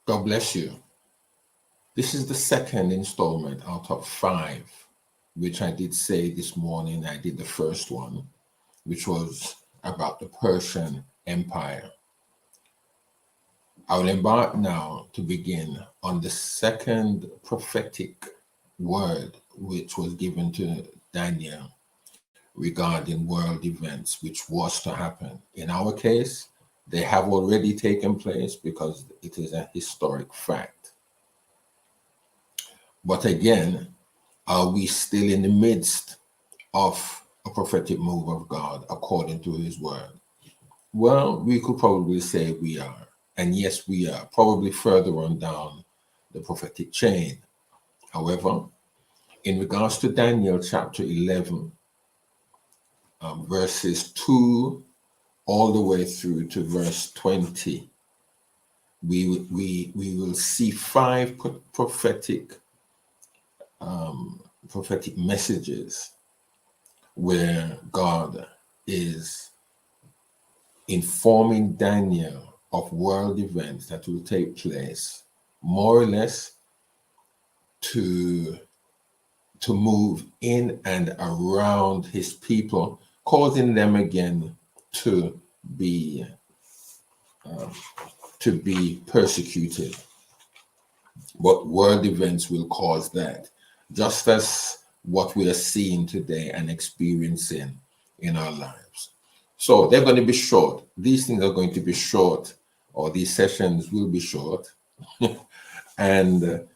God bless you. This is the second installment out of 5, which I did say this morning. I did the first one, which was about the Persian Empire. I will embark now to begin on the second prophetic word which was given to Daniel regarding world events which was to happen. In our case, they have already taken place because it is a historic fact. But again, are we still in the midst of a prophetic move of God according to his word? Well, we could probably say we are. And yes, we are probably further on down the prophetic chain. However, in regards to Daniel chapter 11, verses 2 all the way through to verse 20, we will see 5 prophetic messages where God is informing Daniel of world events that will take place, more or less to move in and around his people, causing them again to be persecuted. But world events will cause that, just as what we are seeing today and experiencing in our lives. So they're going to be short. These things are going to be short, or these sessions will be short, and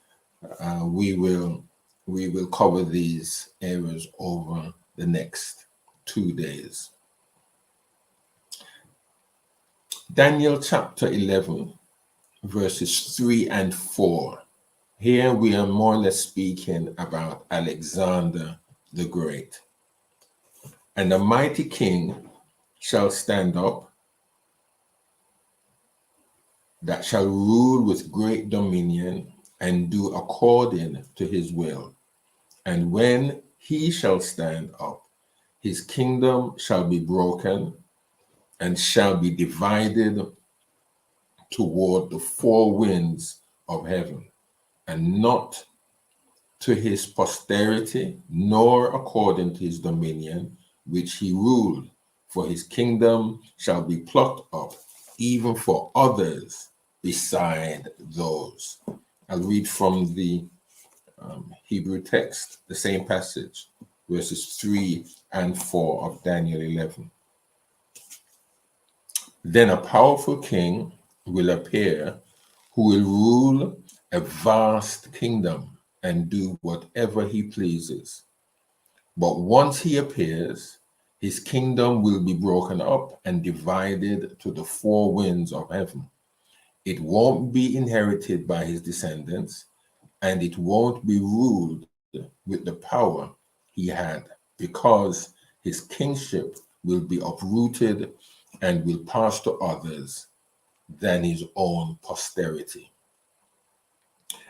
we will cover these areas over the next 2 days. Daniel chapter 11, verses 3 and 4. Here we are more or less speaking about Alexander the Great. And a mighty king shall stand up, that shall rule with great dominion and do according to his will. And when he shall stand up, his kingdom shall be broken and shall be divided toward the 4 winds of heaven, and not to his posterity, nor according to his dominion, which he ruled. For his kingdom shall be plucked up, even for others beside those. I'll read from the Hebrew text, the same passage, verses 3 and 4 of Daniel 11. Then a powerful king will appear, who will rule a vast kingdom and do whatever he pleases. But once he appears, his kingdom will be broken up and divided to the 4 winds of heaven. It won't be inherited by his descendants, and it won't be ruled with the power he had, because his kingship will be uprooted and will pass to others than his own posterity.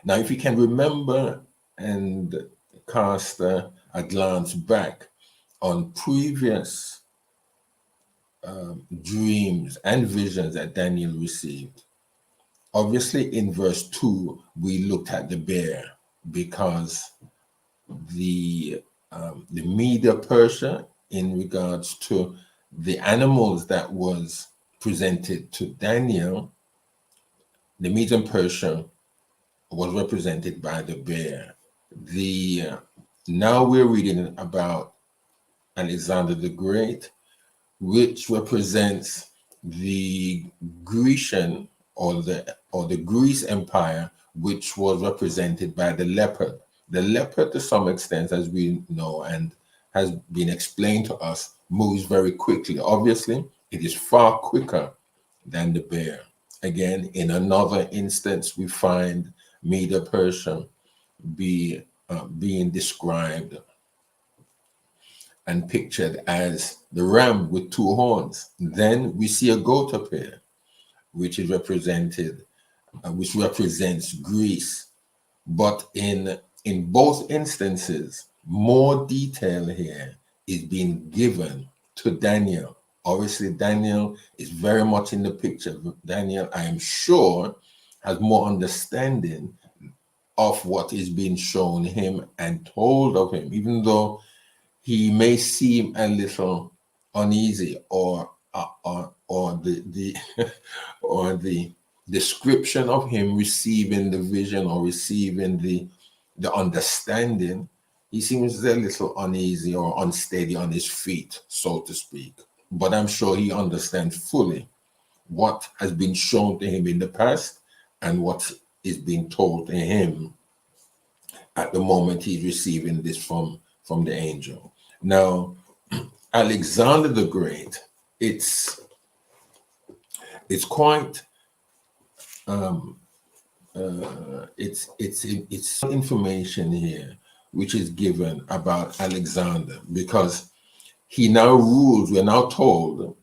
Now, if you can remember and cast a glance back on previous dreams and visions that Daniel received, obviously in verse 2, we looked at the bear, because the Media Persia, in regards to the animals that was presented to Daniel, the Median Persia was represented by the bear. Now we're reading about Alexander the Great, which represents the Grecian or the Greece Empire, which was represented by the leopard. The leopard, to some extent, as we know and has been explained to us, moves very quickly. Obviously, it is far quicker than the bear. Again, in another instance, we find Media Persia being described and pictured as the ram with 2 horns. Then we see a goat appear, which represents Greece. But in both instances, more detail here is being given to Daniel. Obviously, Daniel is very much in the picture. Daniel, I am sure, has more understanding of what is being shown him and told of him, even though he may seem a little uneasy, or the or the description of him receiving the vision or receiving the understanding. He seems a little uneasy or unsteady on his feet, so to speak. But I'm sure he understands fully what has been shown to him in the past and what is being told to him at the moment he's receiving this from the angel. Now, Alexander the Great, it's quite it's information here which is given about Alexander, because he now rules. We're now told,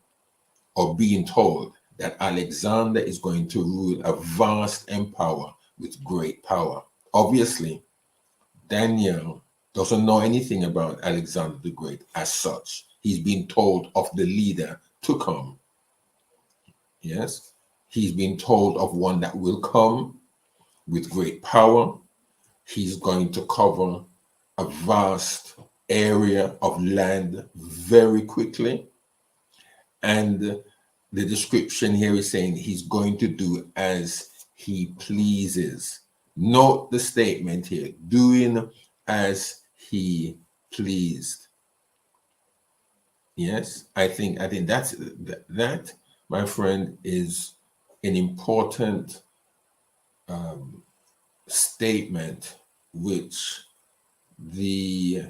or being told, that Alexander is going to rule a vast empire with great power. Obviously, Daniel doesn't know anything about Alexander the Great as such. He's been told of the leader to come. Yes, he's been told of one that will come with great power. He's going to cover a vast area of land very quickly. And the description here is saying he's going to do as he pleases. Note the statement here, doing as he pleased. Yes, I think that's that, my friend, is an important statement which the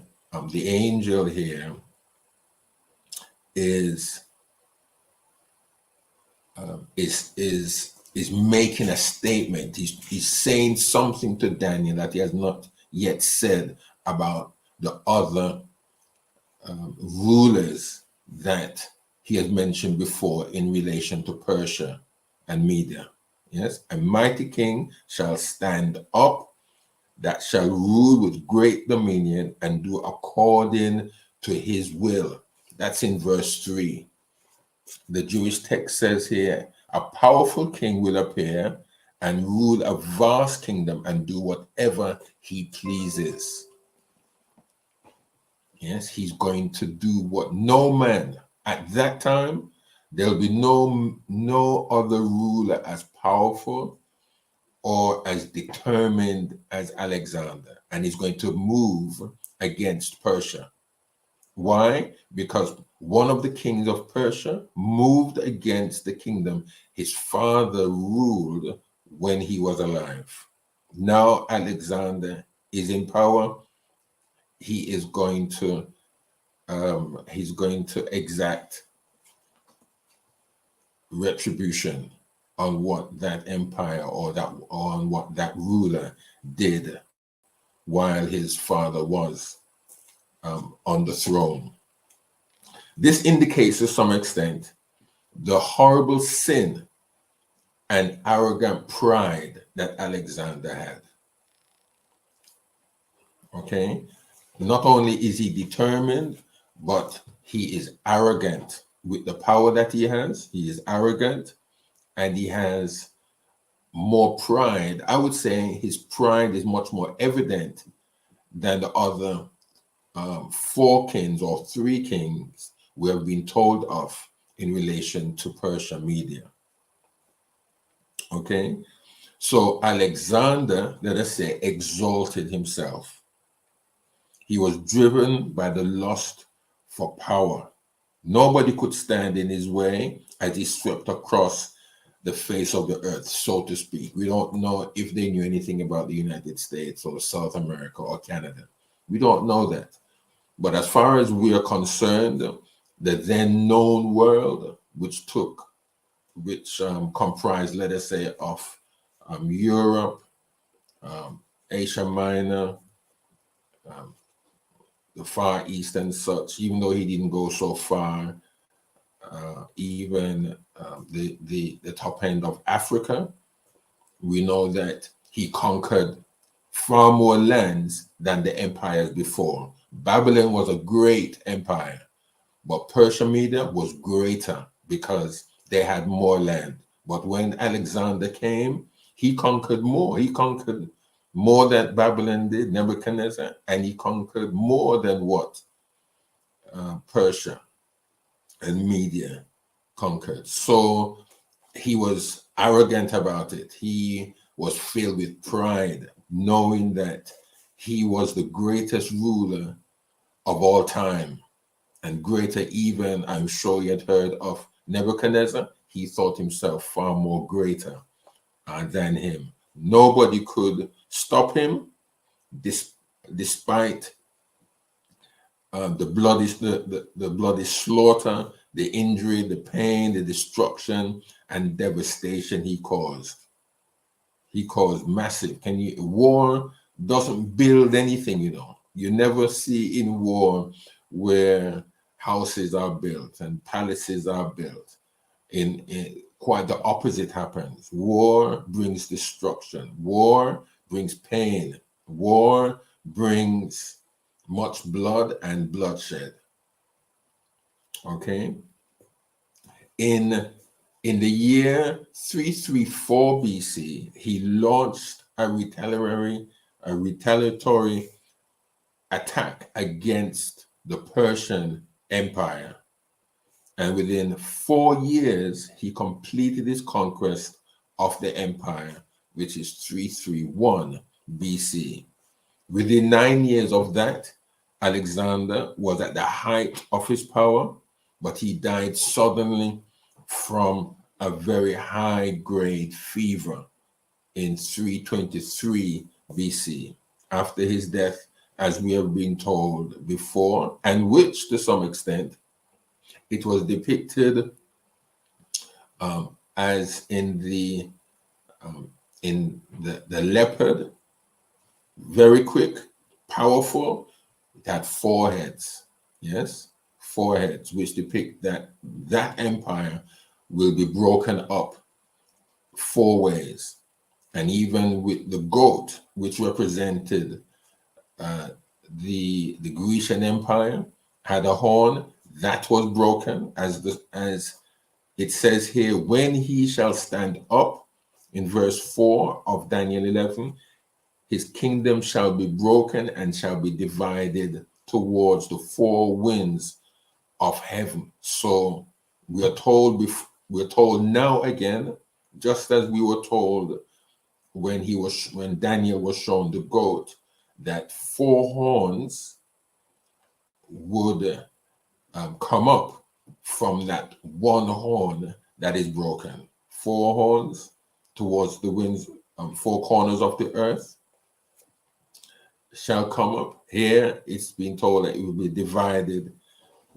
angel here is making a statement. He's saying something to Daniel that he has not yet said about the other rulers that he has mentioned before in relation to Persia and Media. Yes, a mighty king shall stand up that shall rule with great dominion and do according to his will. That's in verse 3. The Jewish text says here, a powerful king will appear and rule a vast kingdom and do whatever he pleases. Yes, he's going to do what no man at that time, there'll be no other ruler as powerful or as determined as Alexander, and he's going to move against Persia. Why? Because one of the kings of Persia moved against the kingdom his father ruled when he was alive. Now Alexander is in power. He is going to exact retribution on what that empire or on what that ruler did while his father was on the throne. This indicates to some extent the horrible sin and arrogant pride that Alexander had. Okay? Not only is he determined, but he is arrogant with the power that he has. He is arrogant and he has more pride. I would say his pride is much more evident than the other 4 kings or 3 kings we have been told of in relation to Persia Media. Okay, so Alexander, let us say, exalted himself. He was driven by the lust for power. Nobody could stand in his way as he swept across the face of the earth, so to speak. We don't know if they knew anything about the United States or South America or Canada. We don't know that. But as far as we are concerned, the then known world, which comprised, let us say, of Europe, Asia Minor, the Far East and such, even though he didn't go so far, even the top end of Africa, we know that he conquered far more lands than the empires before. Babylon was a great empire, but Persia Media was greater because they had more land. But when Alexander came, He conquered more. He conquered more than Babylon did, Nebuchadnezzar, and he conquered more than what Persia and Media conquered. So he was arrogant about it. He was filled with pride, knowing that he was the greatest ruler of all time, and greater even, I'm sure he had heard of Nebuchadnezzar. He thought himself far more greater than him. Nobody could stop him, despite the bloody slaughter, the injury, the pain, the destruction, and devastation he caused. He caused massive. War doesn't build anything, you know. You never see in war where houses are built and palaces are built. In quite the opposite happens. War brings destruction. War brings pain. War brings much blood and bloodshed. Okay. In the year 334 BC, he launched a retaliatory attack against the Persian Empire. And within 4 years, he completed his conquest of the empire, which is 331 BC. Within 9 years of that, Alexander was at the height of his power, but he died suddenly from a very high-grade fever in 323 BC. After his death, as we have been told before, and which to some extent it was depicted as in the leopard, very quick, powerful. It had 4 heads. Yes, 4 heads, which depict that empire will be broken up 4 ways. And even with the goat, which represented the Grecian Empire, had a horn that was broken, as it says here, when he shall stand up, in verse 4 of Daniel 11, his kingdom shall be broken and shall be divided towards the 4 winds of heaven. So we are told now again, just as we were told when Daniel was shown the goat, that 4 horns would come up from that one horn that is broken. 4 horns towards the winds, 4 corners of the earth shall come up. Here it's been told that it will be divided,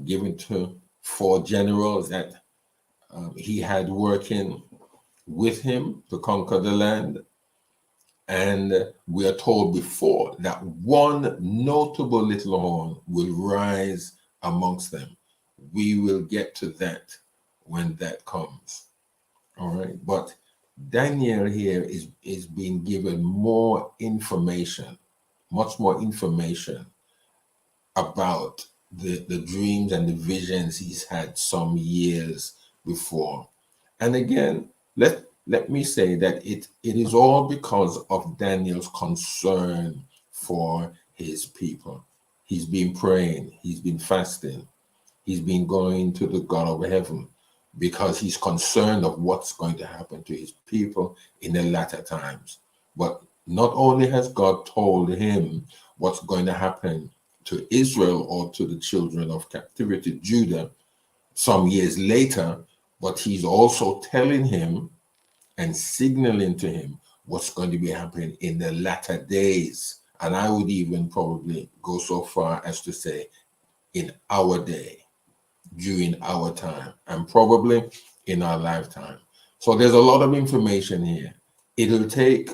given to 4 generals that he had working with him to conquer the land. And we are told before that one notable little horn will rise amongst them. We will get to that when that comes. All right. But Daniel here is being given more information, much more information about the dreams and the visions he's had some years before. And again, let me say that it is all because of Daniel's concern for his people. He's been praying, he's been fasting, he's been going to the God of heaven because he's concerned of what's going to happen to his people in the latter times. But not only has God told him what's going to happen to Israel or to the children of captivity, Judah, some years later, but he's also telling him and signaling to him what's going to be happening in the latter days. And I would even probably go so far as to say in our day, during our time, and probably in our lifetime. So there's a lot of information here. It'll take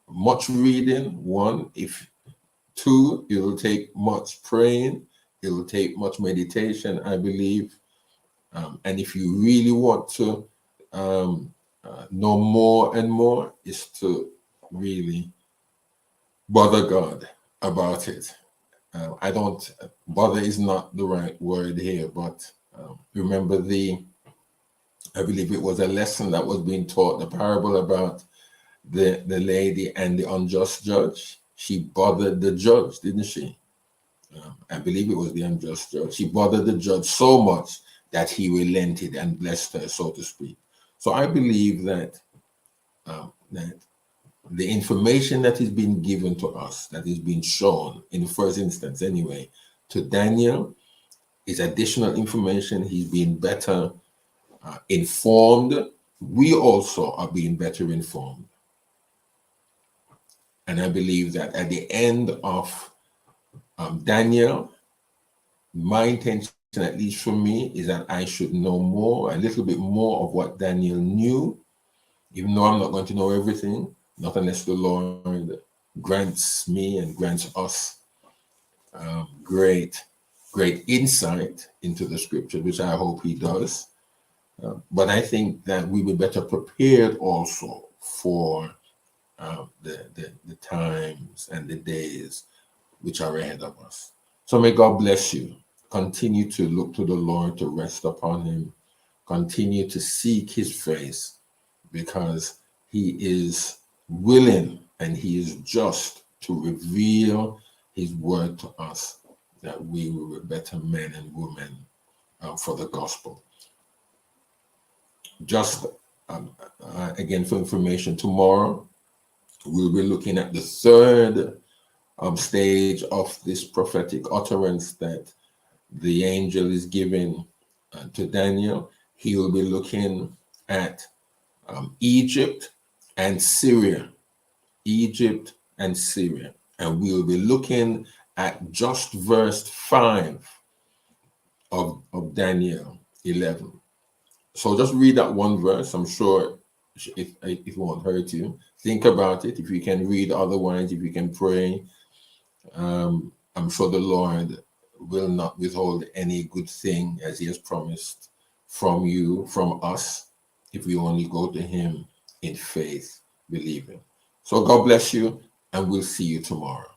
much reading, 1. 2, it'll take much praying. It'll take much meditation, I believe. And if you really want to know more and more, is to really bother God about it. Bother is not the right word here, but remember I believe it was a lesson that was being taught, the parable about the lady and the unjust judge. She bothered the judge, didn't she? I believe it was the unjust judge. She bothered the judge so much that he relented and blessed her, so to speak. So I believe that that the information that is being given to us, that is being shown in the first instance anyway, to Daniel is additional information. He's being better informed. We also are being better informed. And I believe that at the end of Daniel, my intention, at least for me, is that I should know more, a little bit more of what Daniel knew, even though I'm not going to know everything, not unless the Lord grants me and grants us great insight into the scripture, which I hope he does. But I think that we be better prepared also for the times and the days which are ahead of us. So may God bless you. Continue to look to the Lord, to rest upon him. Continue to seek his face, because he is willing and he is just to reveal his word to us, that we will be better men and women for the gospel. Just again, for information, tomorrow we'll be looking at the third stage of this prophetic utterance that the angel is giving to Daniel. He will be looking at Egypt and Syria. Egypt and Syria. And we will be looking at just verse 5 of Daniel 11. So just read that one verse. I'm sure it won't hurt you. Think about it. If you can read otherwise, if you can pray, I'm sure the Lord will not withhold any good thing, as he has promised, from you, from us, if we only go to him in faith, believing. So God bless you, and we'll see you tomorrow.